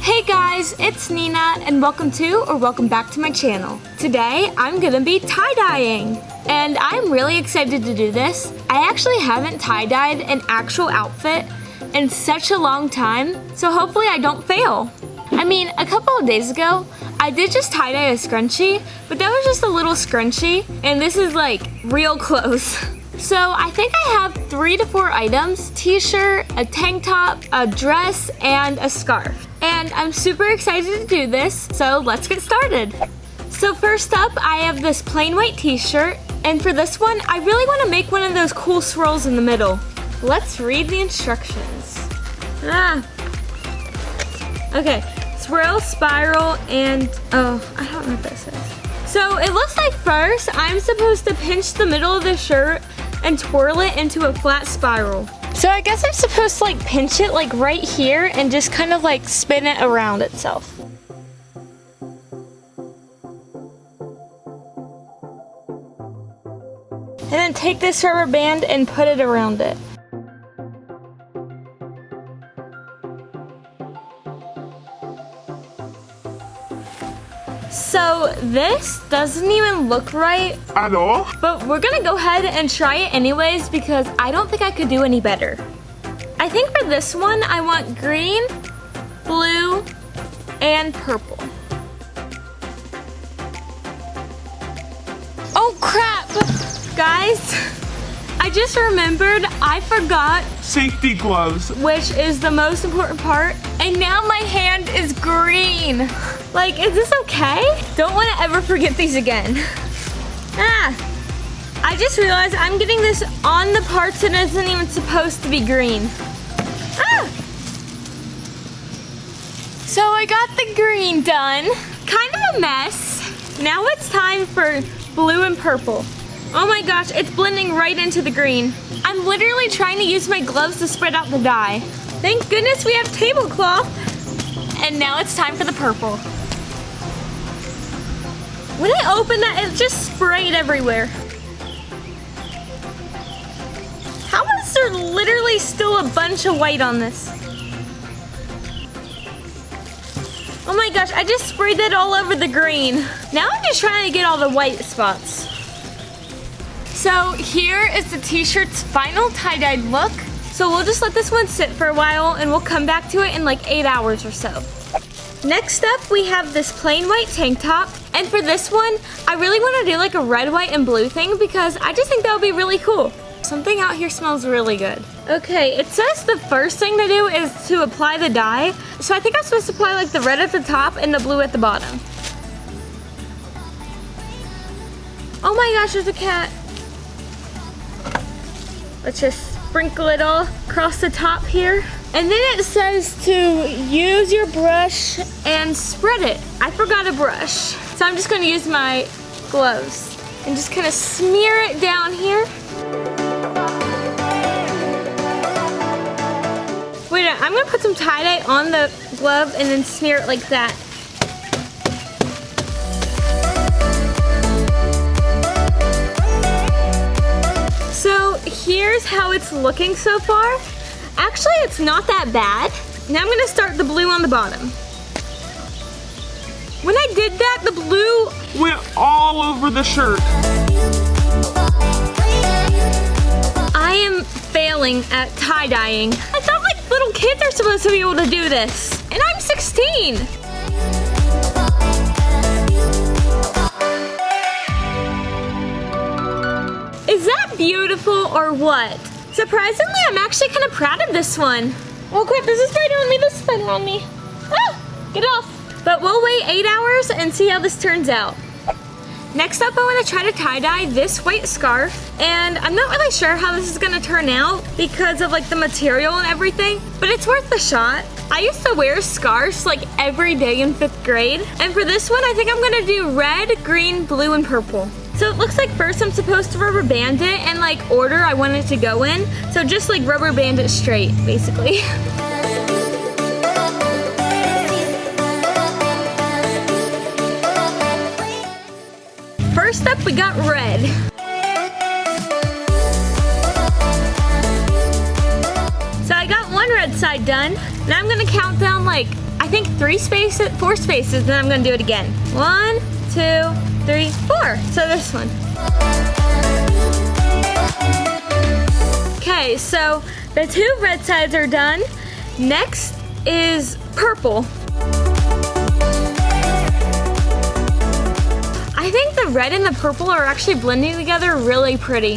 Hey guys, it's Nina and welcome back to my channel. Today I'm gonna be tie-dyeing and I'm really excited to do this. I actually haven't tie-dyed an actual outfit in such a long time, so hopefully I don't fail. I mean, a couple of days ago, I did just tie-dye a scrunchie, but that was just a little scrunchie and this is like real close. So I think I have 3 to 4 items: t-shirt, a tank top, a dress, and a scarf. And I'm super excited to do this, so let's get started. So first up, I have this plain white t-shirt, and for this one, I really want to make one of those cool swirls in the middle. Let's read the instructions. Okay, swirl, spiral, and I don't know what this is. So it looks like first, I'm supposed to pinch the middle of the shirt and twirl it into a flat spiral. So I guess I'm supposed to like pinch it like right here and just kind of like spin it around itself. And then take this rubber band and put it around it. So this doesn't even look right at all, but we're gonna go ahead and try it anyways because I don't think I could do any better. I think for this one, I want green, blue, and purple. Oh crap! Guys, I just remembered I forgot safety gloves, which is the most important part, and now my hand is green. Like, is this okay? Don't want to ever forget these again. I just realized I'm getting this on the parts that isn't even supposed to be green. So I got the green done. Kind of a mess. Now it's time for blue and purple. Oh my gosh, it's blending right into the green. I'm literally trying to use my gloves to spread out the dye. Thank goodness we have tablecloth. And now it's time for the purple. When I opened that, it just sprayed everywhere. How is there literally still a bunch of white on this? Oh my gosh, I just sprayed that all over the green. Now I'm just trying to get all the white spots. So here is the t-shirt's final tie-dyed look. So we'll just let this one sit for a while and we'll come back to it in like 8 hours or so. Next up, we have this plain white tank top. And for this one, I really want to do like a red, white, and blue thing because I just think that would be really cool. Something out here smells really good. Okay, it says the first thing to do is to apply the dye. So I think I'm supposed to apply like the red at the top and the blue at the bottom. Oh my gosh, there's a cat. Let's just sprinkle it all across the top here. And then it says to use your brush and spread it. I forgot a brush. So I'm just gonna use my gloves and just kind of smear it down here. Wait, I'm gonna put some tie-dye on the glove and then smear it like that. So here's how it's looking so far. Actually, it's not that bad. Now I'm gonna start the blue on the bottom. When I did that, the blue went all over the shirt. I am failing at tie-dyeing. I thought like little kids are supposed to be able to do this. And I'm 16. Is that beautiful or what? Surprisingly, I'm actually kind of proud of this one. Oh crap, there's a spider on me, there's a spider on me. Get off. But we'll wait 8 hours and see how this turns out. Next up, I want to try to tie-dye this white scarf. And I'm not really sure how this is going to turn out because of like the material and everything, but it's worth the shot. I used to wear scarves like every day in 5th grade. And for this one, I think I'm going to do red, green, blue, and purple. So it looks like first I'm supposed to rubber band it and like order I want it to go in. So just like rubber band it straight, basically. First up, we got red. So I got one red side done. Now I'm gonna count down like, I I think 4 spaces, then I'm gonna do it again. 1, 2, 3, 4. So this one. Okay, so the 2 red sides are done. Next is purple. I think the red and the purple are actually blending together really pretty.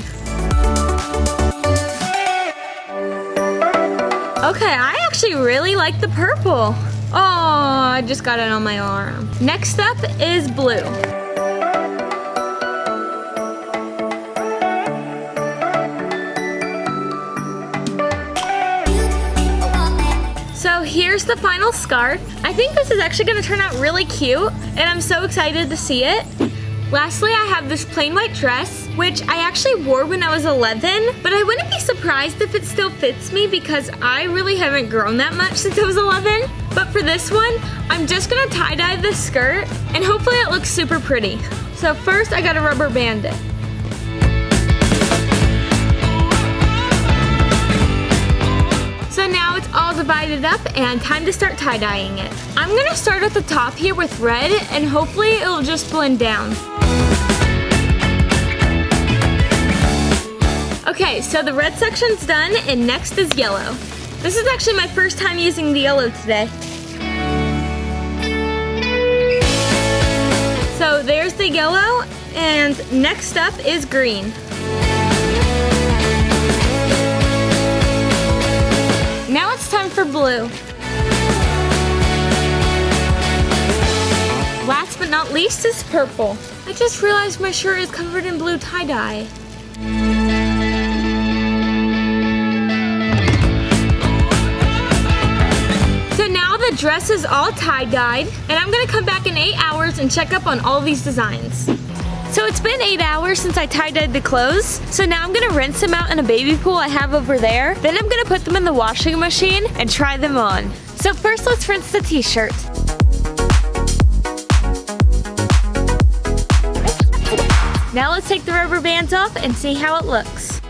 Okay, I actually really like the purple. Oh, I just got it on my arm. Next up is blue. So here's the final scarf. I think this is actually gonna turn out really cute, and I'm so excited to see it. Lastly, I have this plain white dress, which I actually wore when I was 11, but I wouldn't be surprised if it still fits me because I really haven't grown that much since I was 11. But for this one, I'm just gonna tie-dye this skirt, and hopefully it looks super pretty. So first, I gotta rubber band it. So now it's all divided up and time to start tie-dyeing it. I'm gonna start at the top here with red and hopefully it'll just blend down. Okay, so the red section's done and next is yellow. This is actually my first time using the yellow today. So there's the yellow and next up is green. Now it's time for blue. Last but not least is purple. I just realized my shirt is covered in blue tie-dye. So now the dress is all tie-dyed, and I'm gonna come back in 8 hours and check up on all these designs. So it's been 8 hours since I tie-dyed the clothes. So now I'm gonna rinse them out in a baby pool I have over there. Then I'm gonna put them in the washing machine and try them on. So first let's rinse the t-shirt. Now let's take the rubber bands off and see how it looks.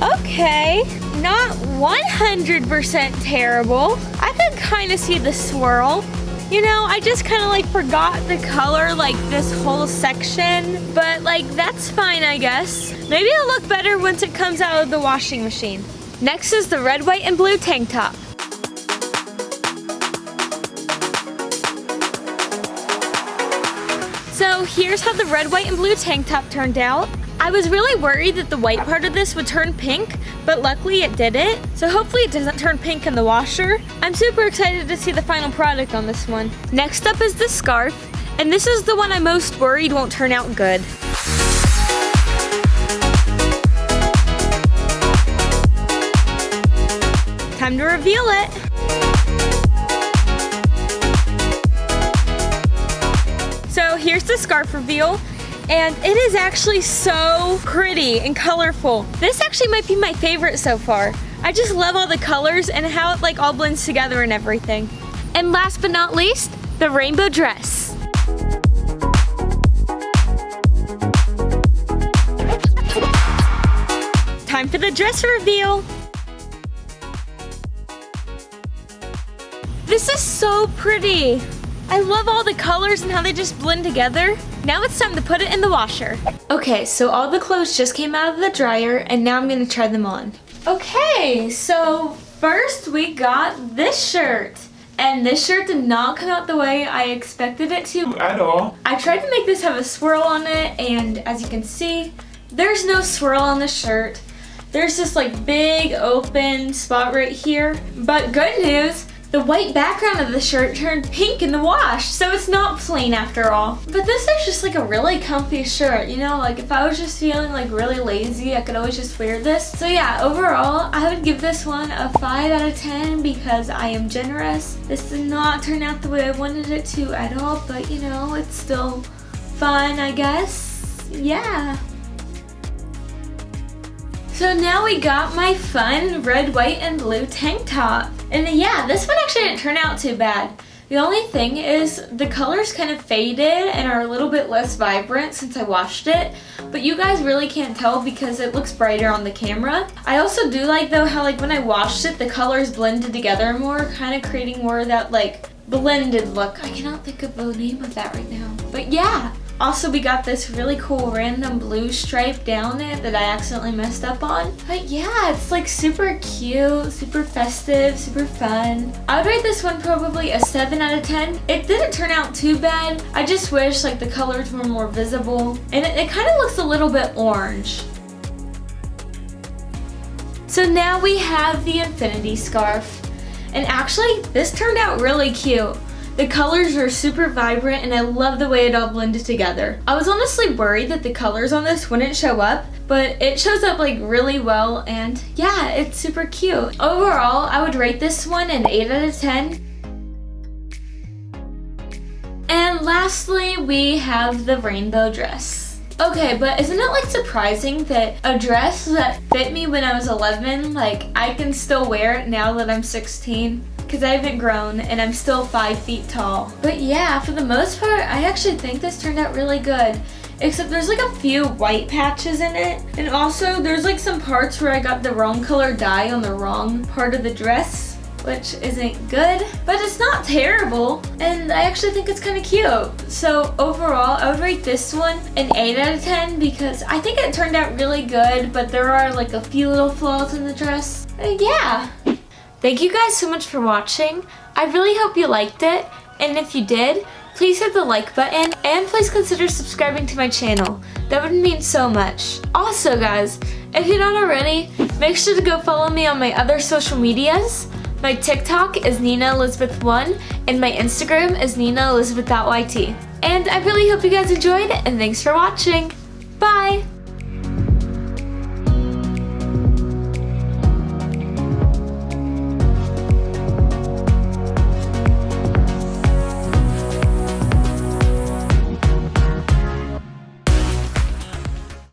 Okay, not 100% terrible. I could kind of see the swirl. You know, I just kind of like forgot the color like this whole section, but like that's fine I guess. Maybe it'll look better once it comes out of the washing machine. Next is the red, white, and blue tank top. So here's how the red, white, and blue tank top turned out. I was really worried that the white part of this would turn pink, but luckily it didn't. So hopefully it doesn't turn pink in the washer. I'm super excited to see the final product on this one. Next up is the scarf, and this is the one I'm most worried won't turn out good. Time to reveal it. So here's the scarf reveal. And it is actually so pretty and colorful. This actually might be my favorite so far. I just love all the colors and how it like all blends together and everything. And last but not least, the rainbow dress. Time for the dress reveal. This is so pretty. I love all the colors and how they just blend together. Now it's time to put it in the washer. Okay, so all the clothes just came out of the dryer and now I'm gonna try them on. Okay, so first we got this shirt. And this shirt did not come out the way I expected it to. At all. I tried to make this have a swirl on it and as you can see, there's no swirl on the shirt. There's this like big open spot right here. But good news, the white background of the shirt turned pink in the wash, so it's not plain after all. But this is just like a really comfy shirt, you know, like if I was just feeling like really lazy, I could always just wear this. So yeah, overall, I would give this one a 5 out of 10 because I am generous. This did not turn out the way I wanted it to at all, but you know, it's still fun, I guess. Yeah. So now we got my fun red, white, and blue tank top. And yeah, this one actually didn't turn out too bad The only thing is the colors kind of faded and are a little bit less vibrant since I washed it, but you guys really can't tell because it looks brighter on the camera. I also do like though how like when I washed it, the colors blended together more, kind of creating more of that like blended look. I cannot think of the name of that right now, but yeah. Also, we got this really cool random blue stripe down it that I accidentally messed up on. But yeah, it's like super cute, super festive, super fun. I would rate this one probably a 7 out of 10. It didn't turn out too bad. I just wish like the colors were more visible. And it kind of looks a little bit orange. So now we have the infinity scarf. And actually, this turned out really cute. The colors are super vibrant and I love the way it all blended together. I was honestly worried that the colors on this wouldn't show up, but it shows up like really well and yeah, it's super cute. Overall, I would rate this one an 8 out of 10. And lastly, we have the rainbow dress. Okay, but isn't it like surprising that a dress that fit me when I was 11, like I can still wear it now that I'm 16? Because I haven't grown and I'm still 5 feet tall. But yeah, for the most part, I actually think this turned out really good. Except there's like a few white patches in it. And also there's like some parts where I got the wrong color dye on the wrong part of the dress, which isn't good, but it's not terrible. And I actually think it's kind of cute. So overall, I would rate this one an 8 out of 10 because I think it turned out really good, but there are like a few little flaws in the dress. Yeah. Thank you guys so much for watching. I really hope you liked it, and if you did, please hit the like button, and please consider subscribing to my channel. That would mean so much. Also guys, if you're not already, make sure to go follow me on my other social medias. My TikTok is NinaElizabeth1, and my Instagram is NinaElizabeth.yt. And I really hope you guys enjoyed, and thanks for watching. Bye!